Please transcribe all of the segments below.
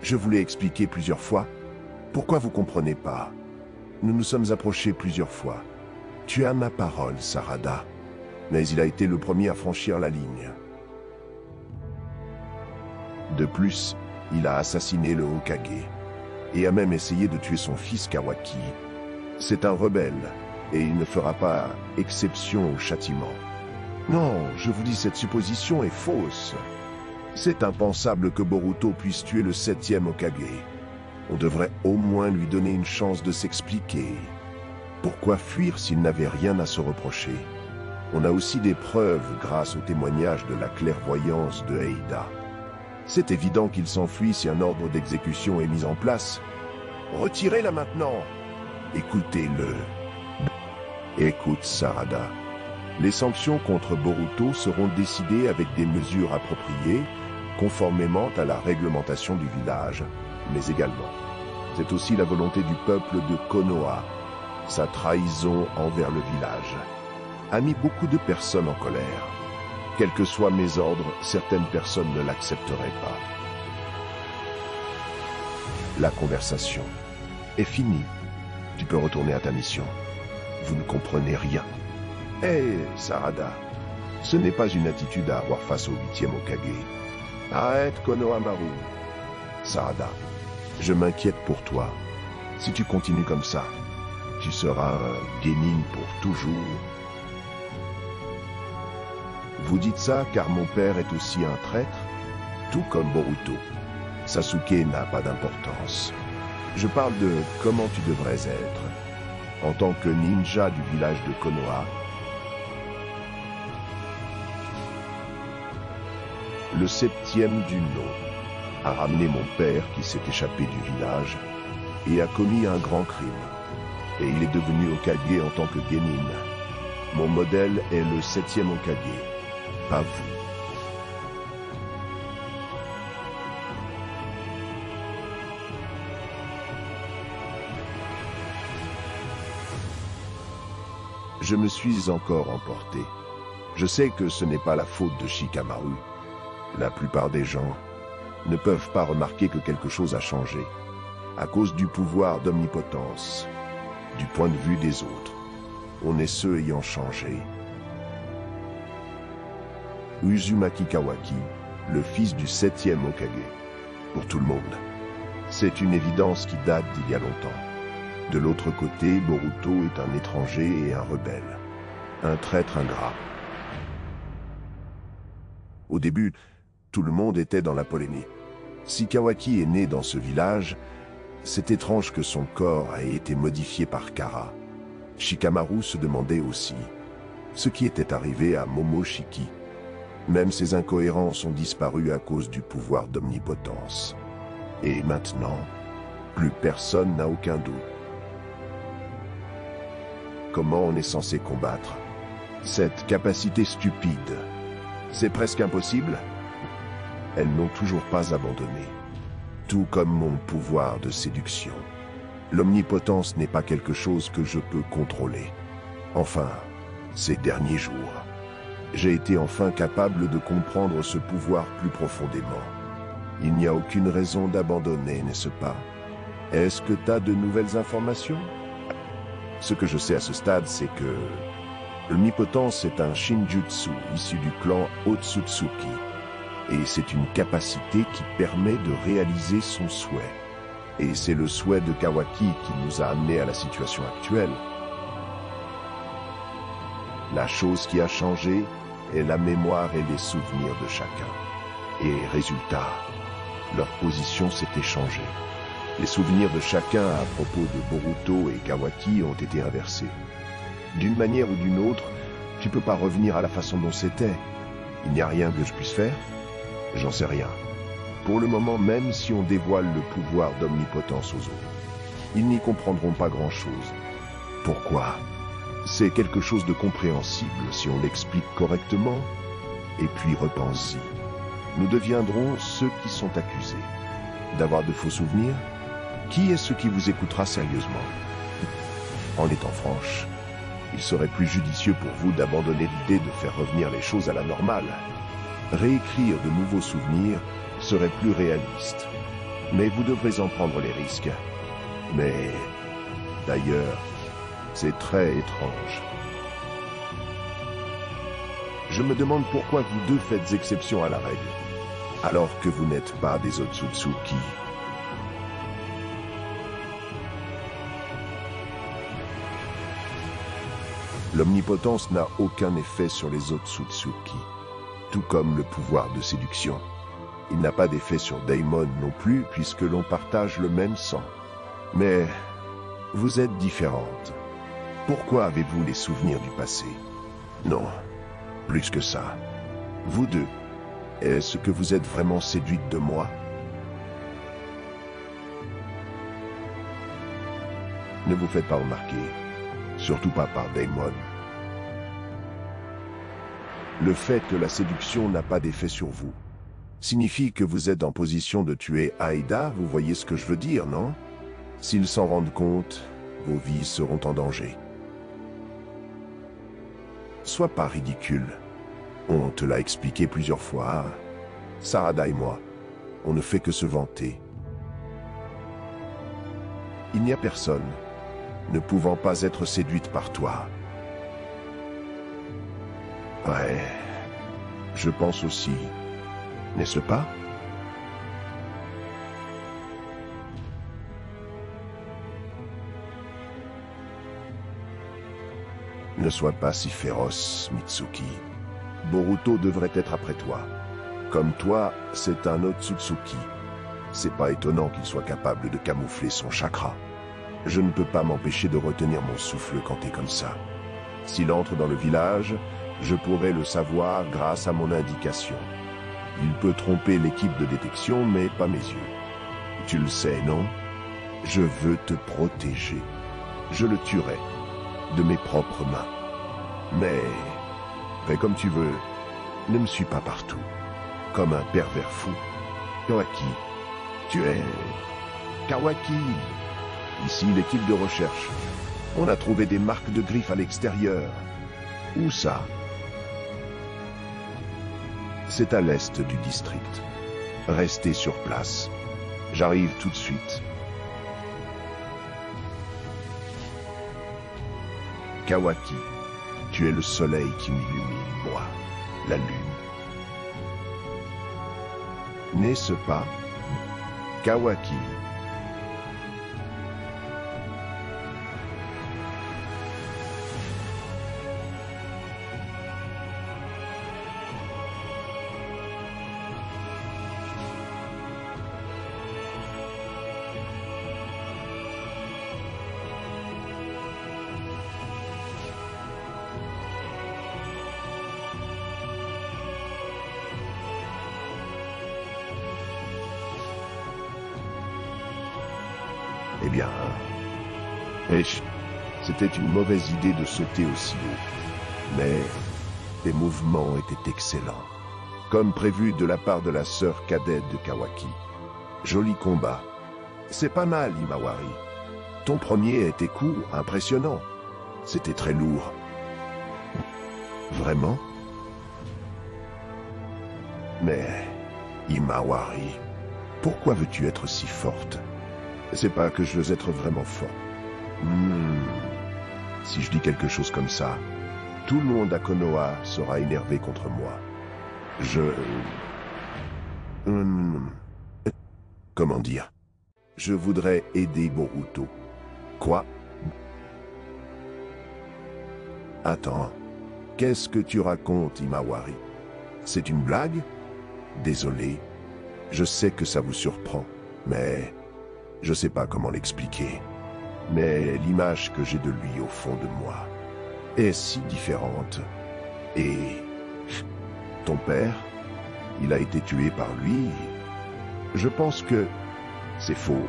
Je vous l'ai expliqué plusieurs fois. Pourquoi vous comprenez pas? Nous nous sommes approchés plusieurs fois. Tu as ma parole, Sarada. Mais il a été le premier à franchir la ligne. De plus, il a assassiné le Hokage. Et a même essayé de tuer son fils Kawaki. C'est un rebelle, et il ne fera pas exception au châtiment. Non, je vous dis, cette supposition est fausse. C'est impensable que Boruto puisse tuer le 7e Hokage. On devrait au moins lui donner une chance de s'expliquer. Pourquoi fuir s'il n'avait rien à se reprocher? On a aussi des preuves grâce au témoignage de la clairvoyance de Eida. C'est évident qu'il s'enfuit si un ordre d'exécution est mis en place. Retirez-la maintenant. Écoutez-le. Écoute, Sarada. Les sanctions contre Boruto seront décidées avec des mesures appropriées, conformément à la réglementation du village, mais également. C'est aussi la volonté du peuple de Konoha. Sa trahison envers le village a mis beaucoup de personnes en colère. Quels que soient mes ordres, certaines personnes ne l'accepteraient pas. La conversation est finie. Tu peux retourner à ta mission. Vous ne comprenez rien. Hé, Sarada, ce n'est pas une attitude à avoir face au 8e Hokage. Arrête, Konohamaru. Sarada, je m'inquiète pour toi. Si tu continues comme ça, tu seras un genin pour toujours. Vous dites ça car mon père est aussi un traître, tout comme Boruto. Sasuke n'a pas d'importance. Je parle de comment tu devrais être. En tant que ninja du village de Konoha, le 7e du nom a ramené mon père qui s'est échappé du village et a commis un grand crime. Et il est devenu Hokage en tant que genin. Mon modèle est le 7e Hokage, pas vous. Je me suis encore emporté. Je sais que ce n'est pas la faute de Shikamaru. La plupart des gens ne peuvent pas remarquer que quelque chose a changé, à cause du pouvoir d'omnipotence, du point de vue des autres. On est ceux ayant changé. Uzumaki Kawaki, le fils du 7e Hokage, pour tout le monde. C'est une évidence qui date d'il y a longtemps. De l'autre côté, Boruto est un étranger et un rebelle. Un traître ingrat. Au début, tout le monde était dans la polémique. Si Kawaki est né dans ce village, c'est étrange que son corps ait été modifié par Kara. Shikamaru se demandait aussi ce qui était arrivé à Momoshiki. Même ces incohérences ont disparu à cause du pouvoir d'omnipotence. Et maintenant, plus personne n'a aucun doute. Comment on est censé combattre cette capacité stupide? C'est presque impossible. Elles n'ont toujours pas abandonné. Tout comme mon pouvoir de séduction. L'omnipotence n'est pas quelque chose que je peux contrôler. Enfin, ces derniers jours, j'ai été enfin capable de comprendre ce pouvoir plus profondément. Il n'y a aucune raison d'abandonner, n'est-ce pas? Est-ce que tu as de nouvelles informations? Ce que je sais à ce stade, c'est que l'omnipotence est un shinjutsu issu du clan Otsutsuki. Et c'est une capacité qui permet de réaliser son souhait. Et c'est le souhait de Kawaki qui nous a amenés à la situation actuelle. La chose qui a changé est la mémoire et les souvenirs de chacun. Et résultat, leur position s'est échangée. Les souvenirs de chacun à propos de Boruto et Kawaki ont été inversés. D'une manière ou d'une autre, tu peux pas revenir à la façon dont c'était. Il n'y a rien que je puisse faire? J'en sais rien. Pour le moment, même si on dévoile le pouvoir d'omnipotence aux autres, ils n'y comprendront pas grand-chose. Pourquoi? C'est quelque chose de compréhensible si on l'explique correctement. Et puis repense-y. Nous deviendrons ceux qui sont accusés. D'avoir de faux souvenirs? Qui est ce qui vous écoutera sérieusement? En étant franche, il serait plus judicieux pour vous d'abandonner l'idée de faire revenir les choses à la normale. Réécrire de nouveaux souvenirs serait plus réaliste. Mais vous devrez en prendre les risques. Mais, d'ailleurs, c'est très étrange. Je me demande pourquoi vous deux faites exception à la règle, alors que vous n'êtes pas des Otsutsuki. L'omnipotence n'a aucun effet sur les Otsutsuki, tout comme le pouvoir de séduction. Il n'a pas d'effet sur Daimon non plus, puisque l'on partage le même sang. Mais vous êtes différentes. Pourquoi avez-vous les souvenirs du passé? Non, plus que ça. Vous deux, est-ce que vous êtes vraiment séduites de moi? Ne vous faites pas remarquer, surtout pas par Daimon. Le fait que la séduction n'a pas d'effet sur vous signifie que vous êtes en position de tuer Aida, vous voyez ce que je veux dire, non? S'ils s'en rendent compte, vos vies seront en danger. Sois pas ridicule. On te l'a expliqué plusieurs fois. Sarada et moi, on ne fait que se vanter. Il n'y a personne ne pouvant pas être séduite par toi. Ouais, je pense aussi, n'est-ce pas? Ne sois pas si féroce, Mitsuki. Boruto devrait être après toi. Comme toi, c'est un Otsutsuki. C'est pas étonnant qu'il soit capable de camoufler son chakra. Je ne peux pas m'empêcher de retenir mon souffle quand t'es comme ça. S'il entre dans le village, je pourrai le savoir grâce à mon indication. Il peut tromper l'équipe de détection, mais pas mes yeux. Tu le sais, non? Je veux te protéger. Je le tuerai, de mes propres mains. Mais, fais comme tu veux, ne me suis pas partout. Comme un pervers fou. Kawaki, tu es... Kawaki. Ici, l'équipe de recherche. On a trouvé des marques de griffes à l'extérieur. Où ça? C'est à l'est du district. Restez sur place. J'arrive tout de suite. Kawaki, tu es le soleil qui m'illumine, moi, la lune. N'est-ce pas, Kawaki? Eh bien, c'était une mauvaise idée de sauter aussi haut. Mais tes mouvements étaient excellents. Comme prévu de la part de la sœur cadette de Kawaki. Joli combat. C'est pas mal, Himawari. Ton premier était court, impressionnant. C'était très lourd. Vraiment? Mais, Himawari, pourquoi veux-tu être si forte? C'est pas que je veux être vraiment fort. Si je dis quelque chose comme ça, tout le monde à Konoha sera énervé contre moi. Comment dire? Je voudrais aider Boruto. Quoi? Attends, qu'est-ce que tu racontes, Himawari? C'est une blague? Désolé, je sais que ça vous surprend, mais... je sais pas comment l'expliquer, mais l'image que j'ai de lui au fond de moi est si différente. Et ton père, il a été tué par lui. Je pense que c'est faux.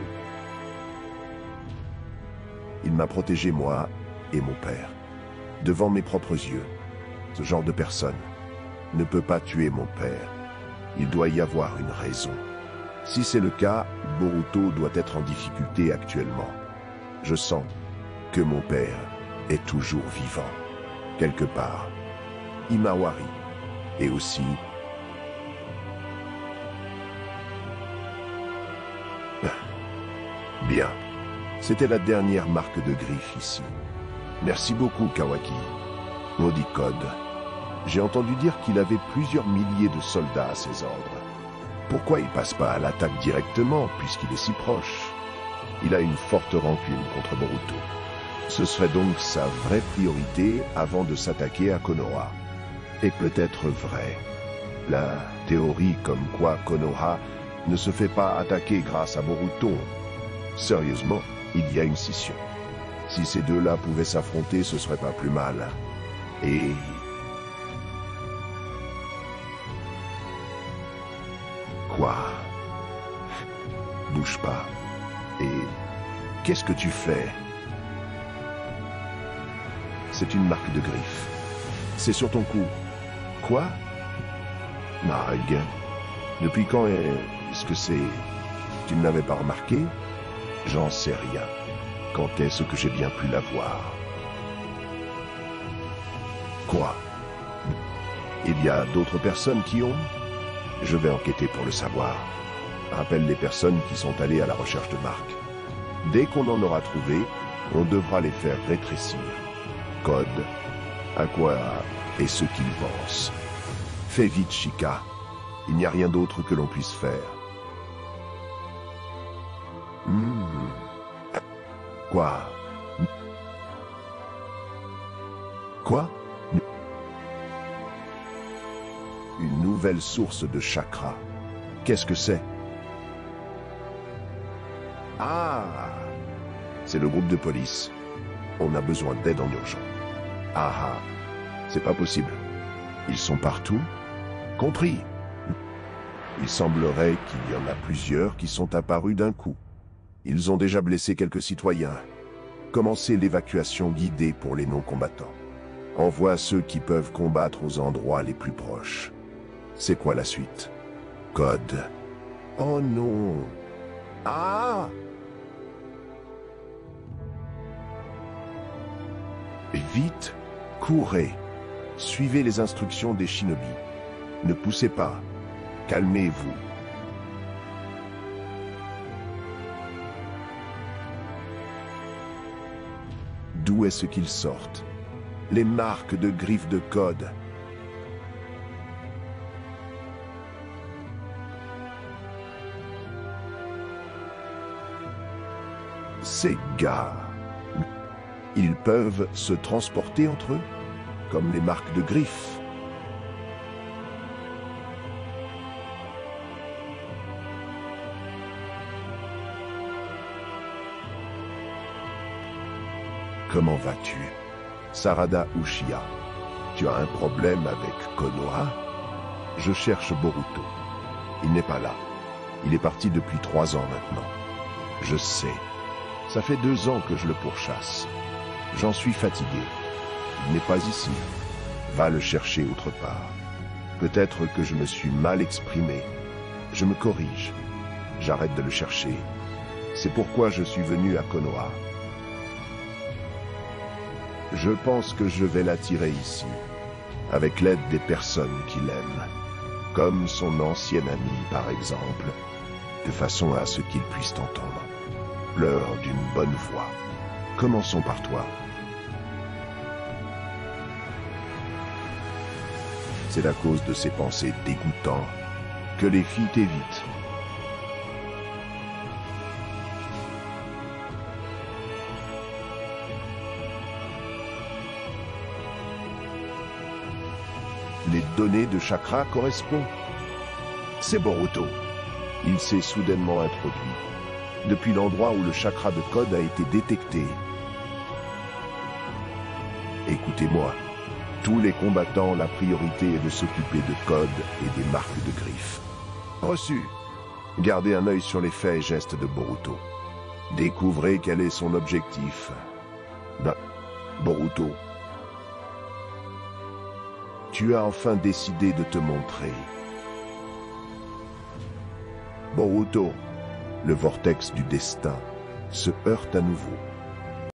Il m'a protégé, moi et mon père, devant mes propres yeux. Ce genre de personne ne peut pas tuer mon père. Il doit y avoir une raison. Si c'est le cas, Boruto doit être en difficulté actuellement. Je sens que mon père est toujours vivant, quelque part. Himawari, et aussi... Bien. C'était la dernière marque de griffe ici. Merci beaucoup, Kawaki. Maudit Code. J'ai entendu dire qu'il avait plusieurs milliers de soldats à ses ordres. Pourquoi il passe pas à l'attaque directement, puisqu'il est si proche? Il a une forte rancune contre Boruto. Ce serait donc sa vraie priorité avant de s'attaquer à Konoha. Et peut-être vrai. La théorie comme quoi Konoha ne se fait pas attaquer grâce à Boruto. Sérieusement, il y a une scission. Si ces deux-là pouvaient s'affronter, ce serait pas plus mal. Et... Quoi? Bouge pas. Et... Qu'est-ce que tu fais? C'est une marque de griffe. C'est sur ton cou. Quoi? Marg. Depuis quand est-ce que c'est... Tu ne l'avais pas remarqué? J'en sais rien. Quand est-ce que j'ai bien pu la voir? Quoi? Il y a d'autres personnes qui ont? Je vais enquêter pour le savoir. Rappelle les personnes qui sont allées à la recherche de Marc. Dès qu'on en aura trouvé, on devra les faire rétrécir. Code, à quoi est ce qu'ils pensent? Fais vite, Shika. Il n'y a rien d'autre que l'on puisse faire. Quoi? Quoi? Une nouvelle source de chakra. Qu'est-ce que c'est? Ah! C'est le groupe de police. On a besoin d'aide en urgence. Ah ah! C'est pas possible. Ils sont partout? Compris. Il semblerait qu'il y en a plusieurs qui sont apparus d'un coup. Ils ont déjà blessé quelques citoyens. Commencez l'évacuation guidée pour les non-combattants. Envoie ceux qui peuvent combattre aux endroits les plus proches. C'est quoi la suite? Code. Oh non. Ah! Vite, courez. Suivez les instructions des shinobi. Ne poussez pas. Calmez-vous. D'où est-ce qu'ils sortent? Les marques de griffes de Code. Ces gars, ils peuvent se transporter entre eux, comme les marques de griffes. Comment vas-tu? Sarada Uchiha, tu as un problème avec Konoha? Je cherche Boruto. Il n'est pas là. Il est parti depuis 3 ans maintenant. Je sais. Ça fait 2 ans que je le pourchasse. J'en suis fatigué. Il n'est pas ici. Va le chercher autre part. Peut-être que je me suis mal exprimé. Je me corrige. J'arrête de le chercher. C'est pourquoi je suis venu à Konoha. Je pense que je vais l'attirer ici, avec l'aide des personnes qui l'aiment, comme son ancien ami par exemple, de façon à ce qu'il puisse t'entendre. Pleure d'une bonne voix. Commençons par toi. C'est à cause de ces pensées dégoûtantes que les filles t'évitent. Les données de chakra correspondent. C'est Boruto. Il s'est soudainement introduit, depuis l'endroit où le chakra de Code a été détecté. Écoutez-moi, tous les combattants, la priorité est de s'occuper de Code et des marques de griffes. Reçu. Gardez un œil sur les faits et gestes de Boruto. Découvrez quel est son objectif. Boruto. Tu as enfin décidé de te montrer. Boruto, le vortex du destin, se heurte à nouveau.